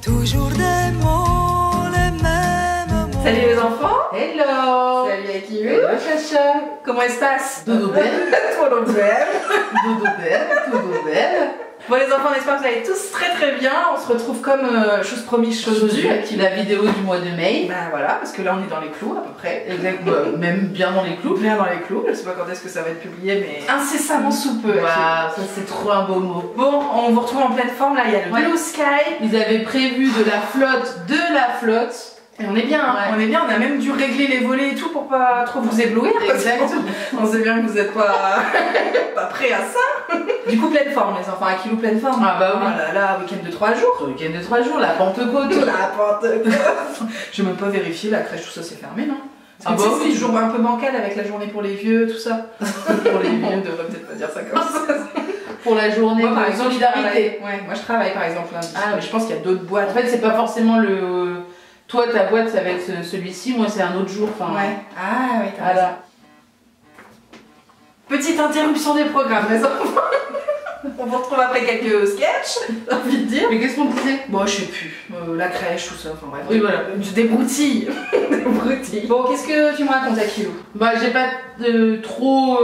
toujours des mots, les mêmes mots. Salut les enfants. Hello. Salut Akilu. Hello Chacha. Comment estás? Dodo belle. Todo bem. Dodo belle, dodo belle. Bon les enfants, on espère que vous allez tous très bien. On se retrouve comme chose promise, chose due. La vidéo du mois de mai. Ben voilà, parce que là on est dans les clous à peu près. Exactement. Même bien dans les clous. Bien dans les clous. Je sais pas quand est-ce que ça va être publié, mais incessamment sous peu. Waouh, ça c'est trop un beau mot. Bon, on vous retrouve en pleine forme. Là, il y a le Blue Sky. Ils avaient prévu de la flotte. Et on est bien, hein. On est bien, on a même dû régler les volets et tout pour pas trop vous éblouir. Exactement. On sait bien que vous n'êtes pas prêts à ça. Du coup, pleine forme, les enfants. Akilou, pleine forme. Ah bah oui. Oh là là, week-end de 3 jours. Week-end de 3 jours, la Pentecôte. La Pentecôte. Je n'ai même pas vérifié, la crèche, tout ça, c'est fermé, non? Ah bah oui, c'est toujours un peu bancal avec la journée pour les vieux, tout ça. Pour les vieux, on devrait peut-être pas dire ça comme ça. Pour la journée moi, par de exemple, solidarité. Ouais, moi je travaille par exemple lundi. Ah, mais je pense qu'il y a d'autres boîtes. En fait, c'est pas forcément le. Toi, ta boîte, ça va être celui-ci, moi, c'est un autre jour. Enfin, ouais. Ah, ouais, t'as raison. voilà. Petite interruption des programmes, les enfants. On vous retrouve après quelques sketchs, j'ai envie de dire. Mais qu'est-ce qu'on disait? Bon, je sais plus. La crèche, tout ça, enfin bref. Oui, voilà. Des broutilles. Des broutilles. Bon, qu'est-ce que tu me racontes, Akilou? Bah, j'ai pas trop.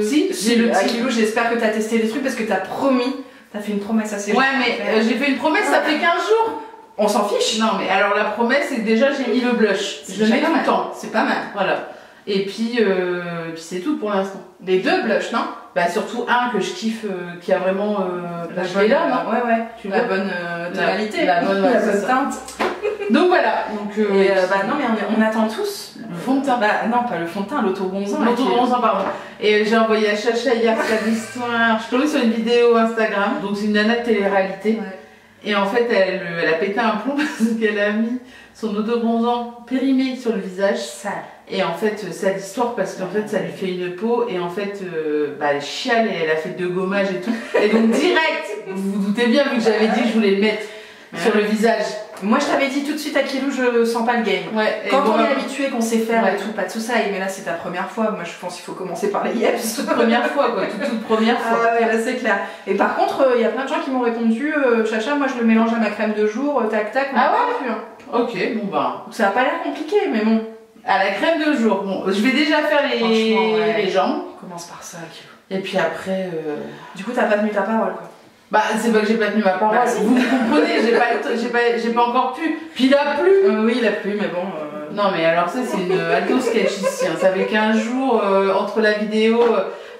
Si, j'ai le petit. Akilou, j'espère que t'as testé des trucs parce que t'as promis. T'as fait une promesse assez. Ouais, mais j'ai fait une promesse, ça fait 15 jours. On s'en fiche? Non, mais alors la promesse, c'est que déjà j'ai mis le blush. Je le mets tout le temps. C'est pas mal. Voilà. Et puis c'est tout pour l'instant. Les deux blushs, non? Bah, surtout un que je kiffe, qui a vraiment. La je bonne, l'ai là, non? Ouais. Tu la vois bonne tonalité. La bonne teinte. Donc voilà. Donc, bah non, mais on attend tous. le fond de teint. Bah non, pas le fond de teint, l'autobronzant. L'autobronzant, pardon. Et j'ai envoyé à Chacha hier cette histoire. Je suis tombée sur une vidéo Instagram. Donc c'est une nana de télé-réalité. Ouais. Et en fait, elle a pété un plomb parce qu'elle a mis son autobronzant périmé sur le visage. Sale. Et en fait, c'est l'histoire parce qu'en fait, ça lui fait une peau. Et en fait, elle chiale et elle a fait 2 gommages et tout. Et donc, direct, vous vous doutez bien, vu que j'avais dit que je voulais le mettre sur le visage. Moi, je t'avais dit tout de suite, Akilou, je sens pas le game. Ouais, quand on est habitué, qu'on sait faire ouais. et tout, pas de soucis. Mais là, c'est ta première fois. Moi, je pense qu'il faut commencer par les yeps. Toute première fois, quoi. Toute première fois. Ah ouais, là, c'est clair. Et par contre, il y a plein de gens qui m'ont répondu Chacha, moi, je le mélange à ma crème de jour, tac, tac. Ah ouais? Plus, hein. Ok, bon bah. Ça a pas l'air compliqué, mais bon. À la crème de jour. Bon, je vais déjà faire les jambes. Commence par ça, Akilou. Et puis après. Du coup, t'as pas tenu ta parole, quoi. Bah, c'est pas que j'ai pas tenu ma parole. Bah, si. Vous comprenez, j'ai pas encore pu. Puis il a plu. Oui, il a plu, mais bon. Non, mais alors ça, c'est une alto sketch ici. Hein. Ça fait 15 jours entre la vidéo.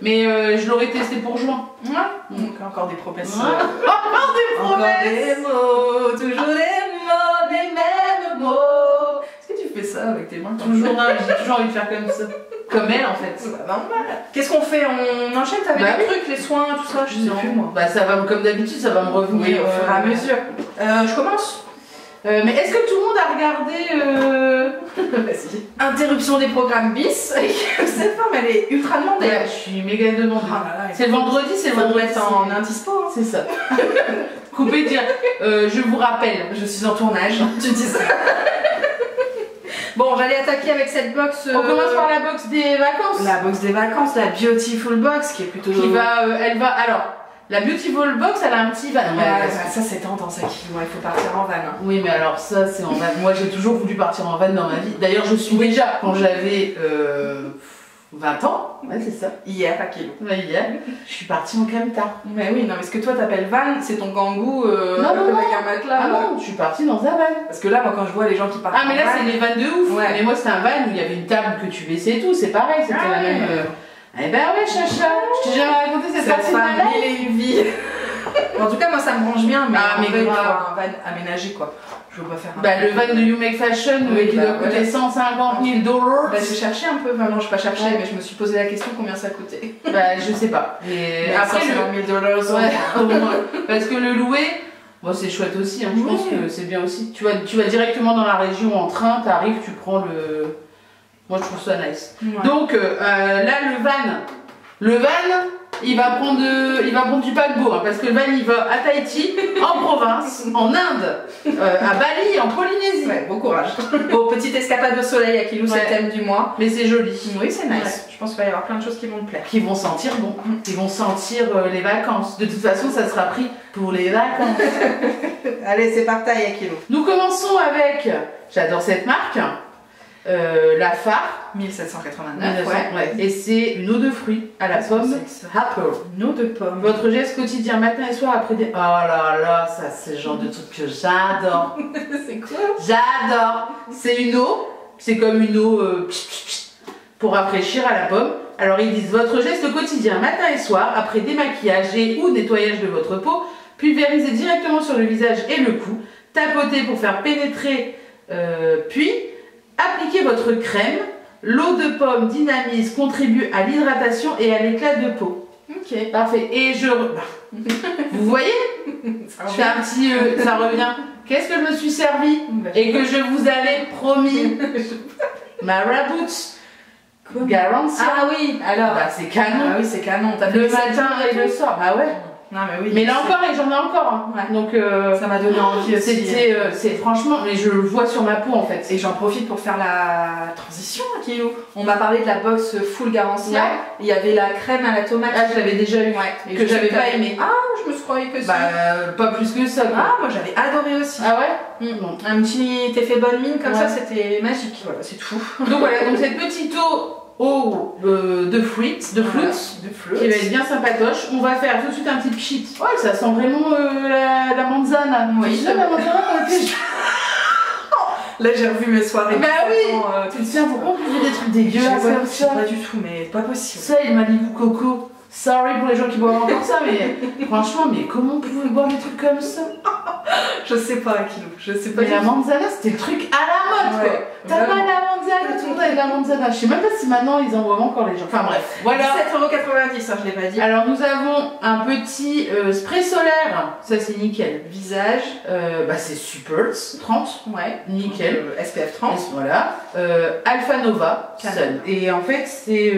Mais je l'aurais testé pour juin. Ouais. Donc, encore des promesses. Encore des promesses. Encore des mots, toujours des mots, des mêmes mots. Est-ce que tu fais ça avec tes mains? Toujours, j'ai toujours envie de faire comme ça. Comme elle en fait. C'est pas normal. Qu'est-ce qu'on fait? On enchaîne avec les trucs, les soins, tout ça? Je sais plus moi. Bah ça va, comme d'habitude, ça va me revenir au fur et à mesure. Je commence. Mais est-ce que tout le monde a regardé Vas-y. Interruption des programmes bis. Cette femme, elle est ultra demandée. Ouais, je suis méga demandée. Oh là là, c'est le vendredi, c'est le vendredi. En indispo. Hein. C'est ça. Couper, dire je vous rappelle. Je suis en tournage. Tu dis ça. Bon, j'allais attaquer avec cette box. On commence par la box des vacances. La box des vacances, la Beautiful Box, qui est plutôt. Qui va, elle va. Alors, la Beautiful Box, elle a un petit van. Ouais, ça c'est tendance, ça qui. Ouais, il faut partir en van. Hein. Oui, mais alors ça, c'est en van. Moi, j'ai toujours voulu partir en van dans ma vie. D'ailleurs, je suis déjà quand j'avais 20 ans. Ouais, c'est ça. Hier, à Kilo. Ouais, hier. Je suis partie en camtar. Mais oui, non, mais ce que toi t'appelles van, c'est ton gangou non, avec un matelas. Ah non, je suis partie dans un van. Parce que là, moi, quand je vois les gens qui partent. Ah, mais là, c'est les vannes de ouf. Ouais. Mais moi, c'était un van où il y avait une table que tu baissais et tout. C'est pareil, c'était la même. Eh ben ouais, Chacha. Je t'ai jamais raconté cette partie de ma femme, mille et une vie. En tout cas, moi, ça me branche bien, mais mais il faut un van aménagé, quoi. Je veux pas faire un bah, le van de You Make Fashion qui doit coûter 150 000 $. Bah, j'ai cherché un peu, enfin, non, je n'ai pas cherché, mais je me suis posé la question combien ça coûtait. Bah, je sais pas. Mais après, le 1000 $, ouais, au moins. Parce que le louer, bon, c'est chouette aussi, hein. Je pense que c'est bien aussi. Tu vas directement dans la région en train, t'arrives, tu prends le. Moi, je trouve ça nice. Ouais. Donc, là, le van, il va prendre du paquebot, hein, parce que le van il va à Tahiti, en province, en Inde, à Bali, en Polynésie. Ouais, bon courage. Bon, petite escapade au soleil à Kilou, c'est le thème du mois. Mais c'est joli. Oui, c'est nice. Ouais. Je pense qu'il va y avoir plein de choses qui vont te plaire. Qui vont sentir bon, qui vont sentir les vacances. De toute façon, ça sera pris pour les vacances. Allez, c'est parti à kilo. Nous commençons avec, j'adore cette marque, la Phare. 1789, Ouais. Et c'est une eau de fruits à la pomme. Apple. Une eau de pomme. Votre geste quotidien, matin et soir après des... Oh là là, ça c'est le genre de truc que j'adore. C'est quoi? J'adore. C'est une eau, c'est comme une eau pour rafraîchir à la pomme. Alors ils disent votre geste quotidien, matin et soir, après démaquillage et ou nettoyage de votre peau, pulvérisez directement sur le visage et le cou, tapotez pour faire pénétrer, puis appliquez votre crème. L'eau de pomme dynamise, contribue à l'hydratation et à l'éclat de peau. Ok. Parfait. Et vous voyez, je fais un petit... ça revient. Qu'est-ce que je me suis servi et que je vous avais promis? Marabout. Quoi? Garantie. Ah oui, alors. Bah, c'est canon. Ah oui, c'est canon. T'as fait Le matin et le soir. Ah ouais. Non mais oui. Mais là encore, et j'en ai encore. Hein. Ouais. Donc ça m'a donné envie aussi. c'est franchement, mais je le vois sur ma peau en fait. Et j'en profite pour faire la transition à Kilo. On m'a parlé de la box full Garantia. Ouais. Il y avait la crème à la tomate. Ah, je l'avais déjà eu. Ouais. Que j'avais pas aimé. Ah, je me suis croyée que ça. Bah, pas plus que ça. Quoi. Ah, moi j'avais adoré aussi. Ah ouais. Bon. Un petit effet bonne mine comme Ouais. ça, c'était magique. Voilà, c'est tout. Donc voilà, donc cette petite eau de fruits, de fruits, qui va être bien sympatoche. On va faire tout de suite un petit pchit. Ouais, ça sent vraiment la manzana. Oui. Tu sais, la manzana quand elle était... Là j'ai revu mes soirées. Bah oui. Tu te souviens pourquoi on faisait des trucs dégueulasses comme Je sais ça? pas du tout, mais pas possible. Ça, il m'a dit coco. Sorry pour les gens qui boivent encore ça, mais franchement, mais comment on pouvait boire des trucs comme ça? Je sais pas, Kilo. Je sais pas. Mais la manzana, c'était le truc à la mode, quoi. Ouais, T'as pas vraiment. la manzana, tout le monde avait la manzana. Je sais même pas si maintenant ils en boivent encore les gens. Enfin bref, voilà. 17,90 €, ça je l'ai pas dit. Alors nous avons un petit spray solaire, ça c'est nickel. Visage. Bah c'est Super 30, Ouais. nickel. SPF 30. Voilà. Alpha Nova, Canon. Sun. Et en fait c'est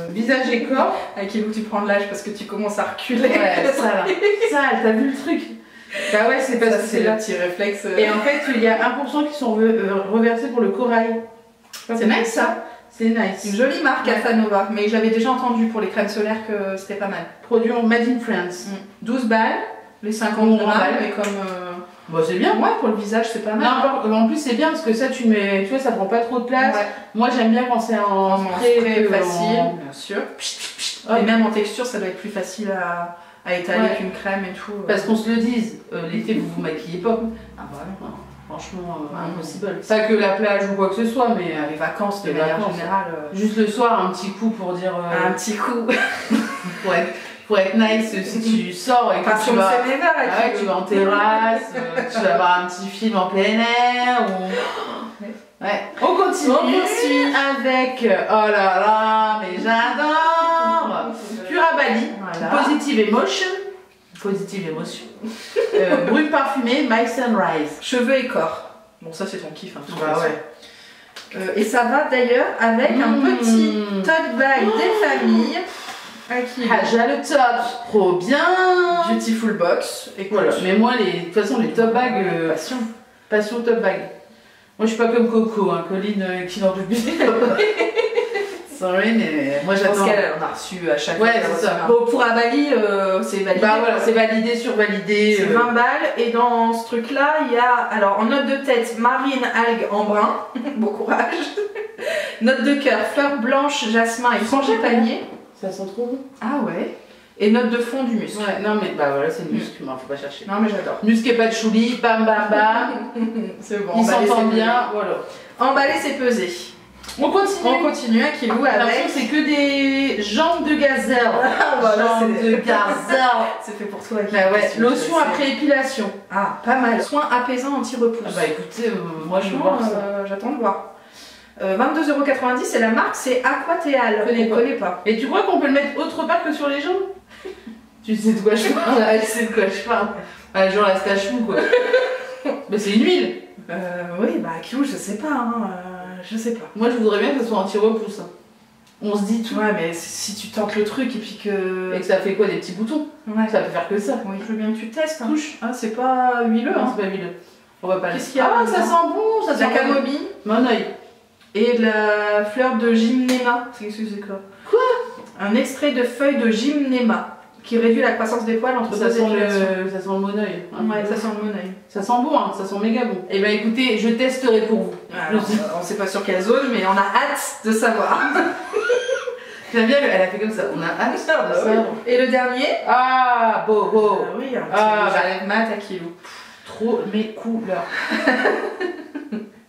visage et corps. À Kilo, tu prends de l'âge parce que tu commences à reculer. Ouais, ça là. Ça, t'as vu le truc? Bah ouais, c'est parce Ça, que c'est le petit réflexe. Et en fait, il y a 1% qui sont reversés pour le corail. C'est nice ça. C'est nice. Une jolie marque Alpha Nova, mais j'avais déjà entendu pour les crèmes solaires que c'était pas mal. Produit en Made in France. 12 balles, les 50 Bon, grammes, balles. mais comme. Bon, c'est bien. Ouais, pour le visage, c'est pas mal. Non, en plus, c'est bien parce que ça, tu mets, tu vois, ça prend pas trop de place. Ouais. Moi, j'aime bien quand c'est en spray que facile, en- bien sûr. Hop. Et même en texture, ça doit être plus facile à étaler Ouais. qu'une crème et tout. Parce qu'on se le dise, l'été, vous vous maquillez pas. Ah bah non. Non, franchement, Ouais. impossible. Pas que la plage ou quoi que ce soit, mais Les vacances de Les manière vacances. générale. juste le soir, un petit coup pour dire. Un petit coup. Pour être nice, si tu sors et que Parce tu qu'on vas. sait mes verres, Ah ouais, tu vas en terrasse, tu vas voir un petit film en plein air ou... Ouais. On continue, On continue. avec... Oh là là, mais j'adore Pura Bali, Voilà. Positive Emotion. Positive Emotion. Brune parfumée, My Sunrise. Cheveux et corps. Bon, ça c'est ton kiff. Hein, de toute Bah façon. ouais. Et ça va d'ailleurs avec un petit tote bag des familles. Qui Haja le top, trop bien. Beautiful box. Et Voilà, mais moi, de toute façon, les top bags... passion. Passion top bag. Moi je suis pas comme Coco, hein, Colline qui n'en peut plus. Sorry, mais moi Je pense j'attends. qu'elle en a reçu à chaque Ouais, fois. c'est ça. Bon, pour Abali, c'est validé. Bah voilà, c'est validé, survalidé. C'est 20 balles. Et dans ce truc-là, il y a, alors en note de tête, marine, algue en brun. Bon courage. Note de cœur, fleurs blanches, jasmin et frangipanier. Ça sent trop bon. Ah ouais. Et note de fond du muscle. Ouais, non mais bah voilà, c'est le muscle, mais faut pas chercher. Non mais j'adore. Muscle et patchouli, bam bam bam. C'est bon. Ils emballé, s'entendent c'est bien, voilà. pesé. Emballé, c'est pesé. On continue. On continue à Kilou J'ai avec. l'impression que c'est que des jambes de gazelle. Voilà, jambes c'est- de gazelle. C'est fait pour toi. Kilou. Bah ouais, Qu'est-ce que tu lotion veux, après épilation. Ah, pas mal. Soins apaisants anti-repousse. Ah bah écoutez, moi je veux Franchement, voir ça. j'attends de voir. 22,90 € et la marque c'est Aquateal. Je connais pas. pas. Et tu crois qu'on peut le mettre autre part que sur les jambes? Tu sais de quoi je parle? Elle sait de quoi je parle. Ouais, genre la stache mou quoi. Mais c'est une huile. Oui, bah Kilou, je sais pas. Hein, je sais pas. Moi je voudrais bien que ça soit anti-repousse. Hein. On se dit tout. Ouais, mais si tu tentes le truc et puis que. Et que ça fait quoi, des petits boutons? Ouais. Ça peut faire que ça. Oui, je veux bien que tu testes. Hein. Touche. Ah, c'est pas huileux. Non, Hein. c'est pas huileux. On va pas le. Qu'est-ce qu'il y a Ah, là-dedans? ça sent bon, ça La sent camomille. Mon oeil. Et la fleur de gymnéma. Qu'est-ce que c'est quoi? Un extrait de feuille de gymnéma qui réduit la croissance des poils entre ça deux sent épulations. ça sent le monoeil. Ouais, ça sent le monoeil. Ça sent bon, hein, ça sent méga bon. Et ben écoutez, je testerai pour vous. Alors, on sait pas sur quelle zone, mais on a hâte de savoir. J'aime bien, elle a fait comme ça. On a hâte de savoir. Et le dernier? Ah, beau. Oui, un petit Ah, rouge à lèvres mat à kilo. Trop mes couleurs.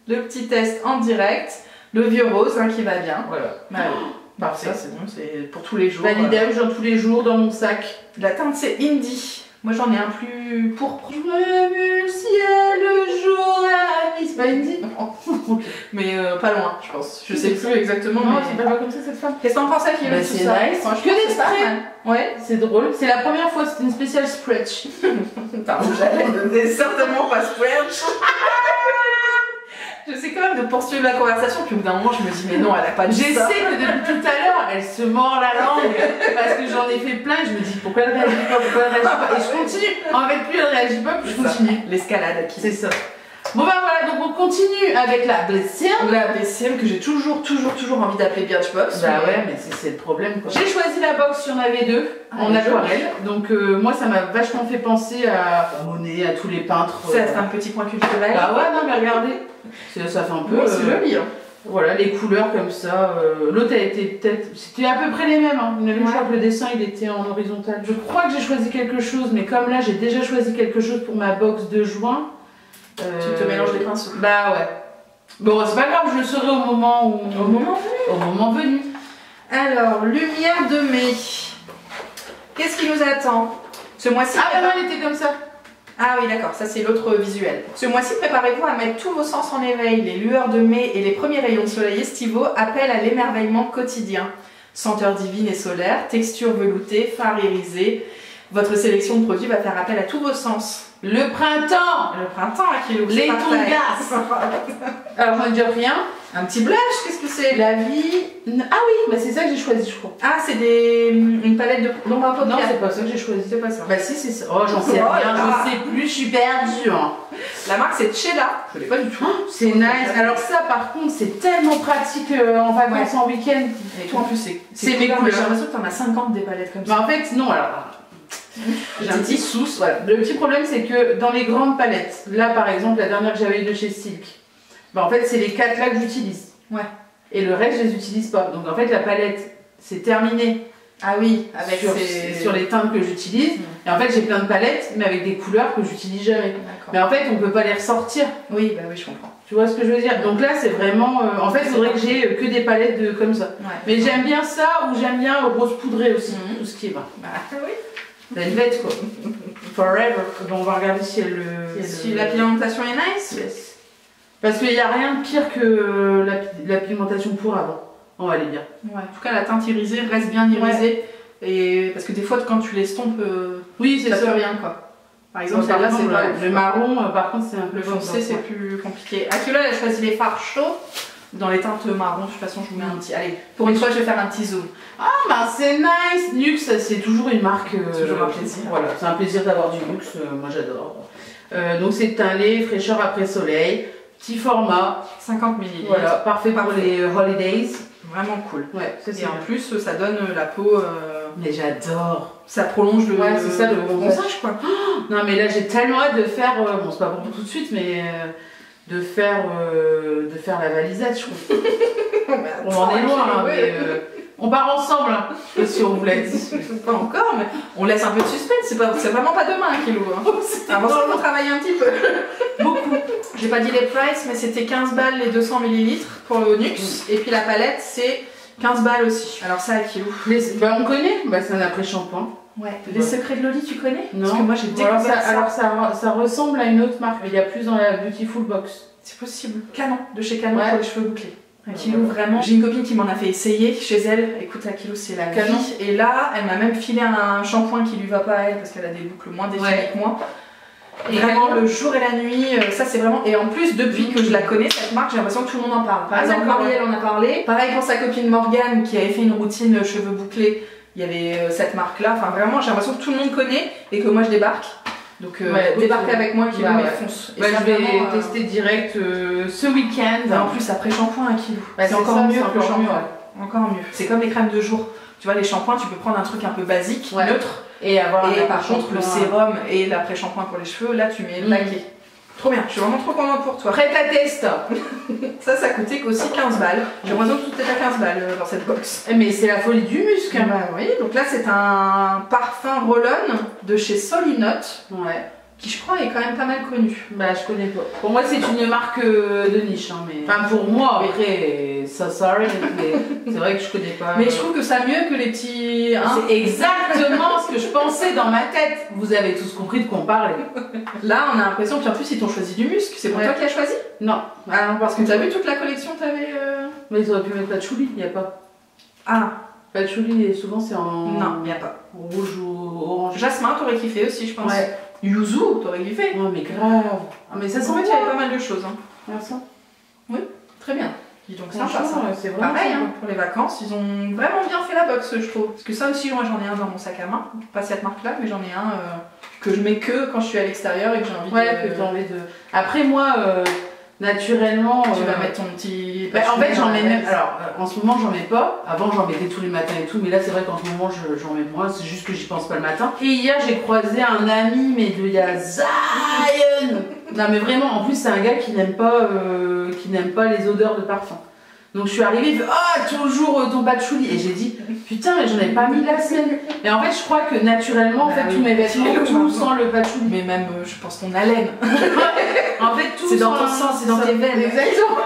Le petit test en direct. Le vieux rose hein, qui va bien. Voilà. Bah, oui. Parfait. Ça c'est bon, c'est pour tous les jours. Validage dans tous les jours dans mon sac. La teinte c'est Indie. Moi j'en ai un plus pourpre. Je me vu le ciel le jour la nuit. C'est pas Indie? Non. Mais pas loin, je pense. Je sais C'est plus exactement. Non, mais... c'est pas comme ça cette femme. Qu'est-ce que t'en penses, Akilo? Bah, tout c'est ça nice. Franchement, Que des c'est pas sprays. mal. Ouais. C'est drôle. C'est la première fois, c'était une spéciale spreadsheet. Pardon, j'allais donner certainement pas splash. J'essaie quand même de poursuivre la conversation, puis au bout d'un moment, je me dis, mais non, elle a pas dit J'essaie ça. que depuis tout à l'heure, elle se mord la langue parce que j'en ai fait plein. Je me dis pourquoi elle réagit pas, pourquoi elle réagit pas. Et je continue. En fait, plus elle réagit pas, plus je continue. L'escalade, Akilo. C'est ça. Bon, ben voilà, donc on continue avec la blessure. La BCM que j'ai toujours envie d'appeler Birchbox. Bah ouais, mais c'est le problème quoi. J'ai choisi la box, il y en avait deux en aquarelle. Donc moi ça m'a vachement fait penser à Monet, à tous les peintres. Ça va être un petit point culturel. Bah ouais, non mais regardez. Ça fait un peu. C'est joli. Hein. Voilà, les couleurs comme ça. L'autre a été peut-être. C'était à peu près les mêmes. Hein. Je crois que le dessin il était en horizontal. Je crois que j'ai choisi quelque chose, mais comme là j'ai déjà choisi quelque chose pour ma box de juin. Tu te mélanges les pinceaux. Bah ouais. Bon, c'est pas grave, je le saurai au moment où. Au moment venu. Au moment venu. Alors, lumière de mai. Qu'est-ce qui nous attend ce mois-ci? Ah, bah elle était comme ça. Ah oui, d'accord, ça c'est l'autre visuel. Ce mois-ci, préparez-vous à mettre tous vos sens en éveil. Les lueurs de mai et les premiers rayons de soleil estivaux appellent à l'émerveillement quotidien. Senteur divine et solaire, texture veloutée, phare irisé. Votre sélection de produits va faire appel à tous vos sens. Le printemps. Le printemps, Akilo. Les tongas. Alors j'en ai déjà pris un. Un petit blush, qu'est-ce que c'est? La vie. Ah oui, bah c'est ça que j'ai choisi, je crois. Ah, c'est une palette d'ombre à paupières. Non, c'est pas ça que j'ai choisi. C'est pas ça. Bah si, c'est ça. Oh, j'en sais rien, je sais plus, je suis perdue. Hein. La marque c'est Chela. Je l'ai pas du tout. C'est nice. Alors ça, par contre, c'est tellement pratique en vacances, en week-end. Et tout en plus, c'est mes couleurs. J'ai l'impression que t'en as 50 des palettes comme ça. Bah en fait, non, alors. J'ai un petit souci. Voilà. Le petit problème, c'est que dans les grandes palettes, là par exemple, la dernière que j'avais eu de chez Silk, bah en fait, c'est les 4 là que j'utilise. Ouais. Et le reste, je les utilise pas. Donc en fait, la palette, c'est terminé. Ah oui, avec sur les teintes que j'utilise. Et en fait, j'ai plein de palettes, mais avec des couleurs que j'utilise jamais. Mais en fait, on peut pas les ressortir. Oui, bah oui, je comprends. Tu vois ce que je veux dire? Donc là, c'est vraiment. En fait, il faudrait que j'ai que des palettes comme ça. Ouais. Mais j'aime bien ça, ou j'aime bien le rose poudré aussi. Tout ce qui est bas. Bah oui. Velvet quoi. Forever. Bon, on va regarder si elle. Si la pigmentation est nice. Yes. Parce qu'il n'y a rien de pire que la pigmentation pour avant. Oh, elle est bien. Ouais. En tout cas, la teinte irisée reste bien irisée. Ouais. Et parce que des fois, quand tu l'estompes, oui, c'est ça ça. fait rien quoi. Par exemple, celle-là, c'est pas le marron, par contre, c'est un peu le foncé, c'est plus compliqué. Akilo, elle a choisi les fards chauds. Dans les teintes marron, de toute façon, je vous mets un petit. Allez, pour une fois, je vais faire un petit zoom. Ah, bah c'est nice! Nux, c'est toujours une marque. Toujours un plaisir. Voilà, c'est un plaisir d'avoir du Nux, moi j'adore. Donc c'est un lait fraîcheur après soleil, petit format. 50 ml. Voilà, parfait pour les holidays. Vraiment cool. Ouais, c'est ça. Et en plus, ça donne la peau. Mais j'adore! Ça prolonge le. Ouais, c'est ça le bronzage quoi. Non, mais là j'ai tellement hâte de faire. Bon, c'est pas pour tout de suite, mais. De faire la valisette, je trouve. On en est loin, hein, mais on part ensemble, hein, si on vous l'a dit. Pas encore, mais on laisse un peu de suspense, c'est vraiment pas demain, Akilo. Hein. Avant ça, on travaille un petit peu. Beaucoup. J'ai pas dit les prices, mais c'était 15 balles les 200 ml pour le Nux, et puis la palette, c'est 15 balles aussi. Alors ça, Akilo. Bah, on connaît, bah, c'est un après-shampoing. Ouais. Les secrets de Loli, tu connais? Non. Parce que moi j'ai découvert ça. Alors ça ressemble à une autre marque, mais il y a plus dans la Beautiful Box. C'est possible. Canon, de chez Canon ouais. pour les cheveux bouclés. Akilo, vraiment. J'ai une copine qui m'en a fait essayer chez elle. Écoute, Akilo, c'est la Canon. vie. Et là, elle m'a même filé un shampoing qui lui va pas à elle parce qu'elle a des boucles moins définies que moi. Et vraiment, le jour et la nuit, ça c'est vraiment. Et en plus, depuis que je la connais, cette marque, j'ai l'impression que tout le monde en parle. Par exemple, Marielle en a parlé. Pareil pour sa copine Morgane qui avait fait une routine cheveux bouclés. Il y avait cette marque là. Enfin, vraiment, j'ai l'impression que tout le monde connaît et que moi je débarque. Donc Ouais, débarque avec moi 1 kilo, bah, mais ouais. fonce. Et Bah, ça, je vais vraiment, tester direct ce week-end. Et en plus, après shampoing 1 kilo. Bah, c'est encore ça, mieux c'est que le encore mieux, shampoing. ouais. Encore mieux. C'est comme les crèmes de jour. Tu vois, les shampoings, tu peux prendre un truc un peu basique, Ouais. neutre. Et avoir Et un par contre, le sérum et l'après-shampoing pour les cheveux, là, tu mets le paquet. Trop bien, je suis vraiment trop contente pour toi. Prête à test. Ça coûtait aussi 15 balles. J'ai l'impression que tout est à 15 balles dans cette box. Mais c'est la folie du muscle. Bah oui, donc là, c'est un parfum roll-on de chez Solinote, Ouais. qui je crois est quand même pas mal connu. Bah je connais pas. Pour moi c'est une marque de niche, hein, mais. Enfin pour moi après, ça sorry, mais c'est vrai que je connais pas. Mais je trouve que ça mieux que les petits. Hein. C'est exactement ce que je pensais dans ma tête. Vous avez tous compris de quoi on parlait. Là, on a l'impression qu'en plus ils t'ont choisi du muscle. C'est pour Ouais. toi qui as choisi? Non. Ah non, parce que t'as vu toute la collection, t'avais. Mais ils auraient pu mettre patchouli, il n'y a pas. Ah Patchouli et souvent c'est en non, il y a pas. rouge ou orange. Jasmin, t'aurais kiffé aussi, je pense. Ouais. Yuzu, t'aurais kiffé. Ouais mais grave. Ah mais ça sent En fait, il y bien. avait pas mal de choses. Hein. Merci. Très bien. Dis donc, sympa Franchement, ça. c'est vraiment Pareil, sympa. hein, pour les vacances, ils ont vraiment bien fait la box, je trouve. Parce que ça aussi, moi j'en ai un dans mon sac à main. Pas cette marque-là, mais j'en ai un que je mets que quand je suis à l'extérieur et que j'ai envie Ouais, de. que t'as envie de. Après moi, naturellement. Tu vas mettre ton petit. Bah, en fait, j'en mets même. même. Alors, en ce moment, j'en mets pas. Avant, j'en mettais tous les matins et tout. Mais là, c'est vrai qu'en ce moment, j'en mets moins. C'est juste que j'y pense pas le matin. Et hier, j'ai croisé un ami, mais de ya Zion. Non, mais vraiment, en plus, c'est un gars qui n'aime pas les odeurs de parfum. Donc, je suis arrivée, il fait ah, toujours ton patchouli. Et j'ai dit putain, mais j'en ai pas mis la semaine. Et en fait, je crois que naturellement, en Bah fait, oui. tous mes vêtements, tout Maintenant. sent le patchouli. Mais même, je pense ton haleine. En fait, tout C'est dans ton sent- sang, c'est dans tes veines. Exactement.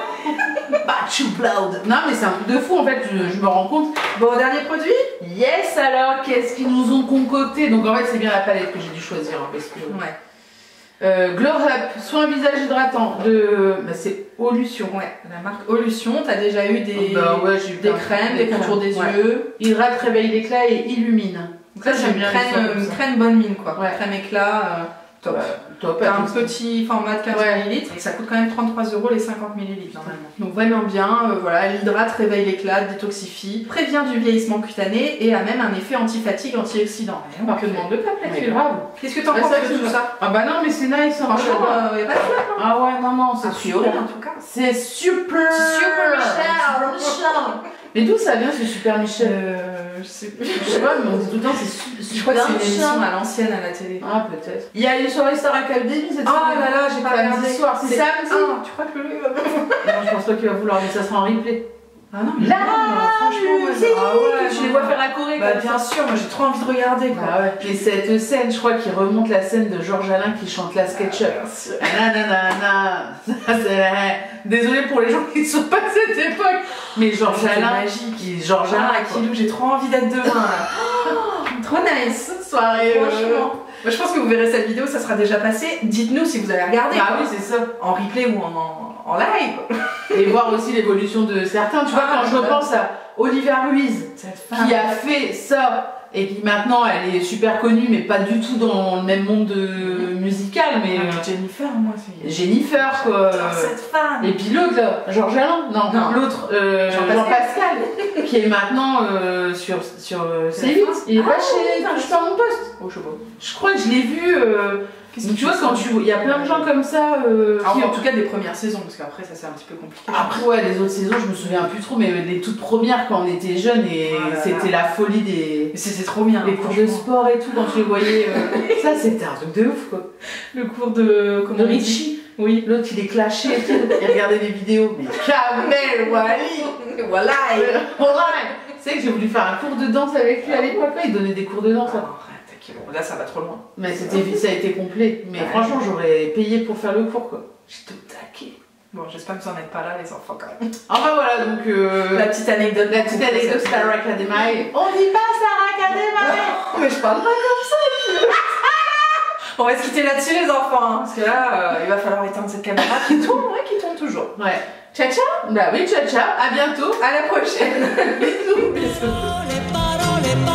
Patchou blood. Non, mais c'est un truc de fou en fait, je me rends compte. Bon, dernier produit. Yes, alors, qu'est-ce qu'ils nous ont concocté? Donc en fait, c'est bien la palette que j'ai dû choisir. Hein, parce que... Ouais. Glow Up, soin visage hydratant de. Bah, c'est Olution. Ouais, la marque Olution, t'as déjà eu des, Bah ouais, j'ai eu des plein de crèmes, des contours des ouais. yeux. Hydrate, réveille l'éclat et illumine. Donc ça, c'est une les soins crème, comme une ça. crème bonne mine quoi. Ouais. Crème éclat, top. Ouais, top. T'as un attends. petit format de 15 Ouais. ml et ça coûte quand même 33 € les 50 ml normalement. Donc vraiment bien, voilà, elle hydrate, réveille l'éclat, détoxifie, prévient du vieillissement cutané et a même un effet anti-fatigue, antioxydant. On Parfait. te demande de pas Mais là-dessus. grave. Qu'est-ce que t'en Ouais, penses ça, de c'est tout vrai. ça? Ah bah non, mais c'est nice. Hein, Franchement, y a pas de flop, hein. Ah ouais, non, c'est A priori super. en tout cas. C'est super. C'est super Michel. Mais d'où ça vient ce super Michel? Je sais plus. Je sais pas, mais on dit tout le temps c'est Je crois que c'est une Michel. émission à l'ancienne à la télé. Ah peut-être. Il y a une soirée Star Academy cette Oh semaine. là là, j'ai pas regardé. Samedi soir, c'est samedi. Ah, tu crois que le Non, je pense pas qu'il va vouloir, mais ça sera en replay. Ah non, mais Là, franchement, moi, musique, ah ouais, tu les vois faire la choré Bah comme ça. bien sûr, moi j'ai trop envie de regarder quoi. Bah ouais. Et cette scène, je crois qu'il remonte la scène de Georges Alain qui chante la SketchUp. Nanana. Ça, c'est- Désolée pour les gens qui sont pas de cette époque, mais Georges C'était Alain, magique. Georges Alain, Ah, quoi. Kilou, j'ai trop envie d'être demain là. Trop nice. Soirée. Franchement. Moi, je pense que vous verrez cette vidéo, ça sera déjà passé. Dites-nous si vous avez regardé. Bah oui, c'est ça. En replay ou en live. Et voir aussi l'évolution de certains. Tu vois, Ah, quand je bah. repense à Olivia Ruiz, Cette femme. qui a fait ça et qui maintenant elle est super connue, mais pas du tout dans le même monde musical, mais Jennifer, moi c'est. Jennifer quoi. J'adore cette femme. Et puis l'autre là, Georges Alain, non, Non. l'autre, Jean-Pascal. Jean-Pascal, qui est maintenant sur C8. Il est pas chez putain, Touche pas mon poste. Oh, je sais pas. Je crois que je l'ai vu. Donc, tu vois, quand tu vois, il y a plein de gens comme ça. Alors, qui- en tout cas des premières saisons, parce qu'après ça c'est un petit peu compliqué. Après, ouais, les autres saisons, je me souviens plus trop, mais les toutes premières quand on était jeunes, et Oh là là. c'était la folie des. Mais c'est trop bien. Les cours de franchement. sport et tout, quand tu les voyais. Ça, c'était un truc de ouf, quoi. Le cours de. Comment De on dit Richie. Oui. L'autre, il est clashé et tout. Il regardait des vidéos. Mais Kamel Wally. Voilà. Tu sais que j'ai voulu faire un cours de danse avec lui à l'époque. Il donnait des cours de danse. Ah, arrête, t'inquiète. Là ça va trop loin. Mais ça a été complet. Mais Ouais. franchement, j'aurais payé pour faire le cours, quoi. J'étais au taquet. Bon, j'espère que vous en êtes pas là, les enfants, quand même. Enfin voilà, donc. La petite anecdote. La petite anecdote Star Academy. On dit pas Star Academy. Mais je parle pas comme ça. On va se quitter là-dessus, les enfants. Hein, parce que là, il va falloir éteindre cette caméra qui tourne, ouais, qui tourne toujours. Ouais. Ciao, ciao. Bah oui, ciao ciao. À bientôt. À la prochaine. Bisous. Le parole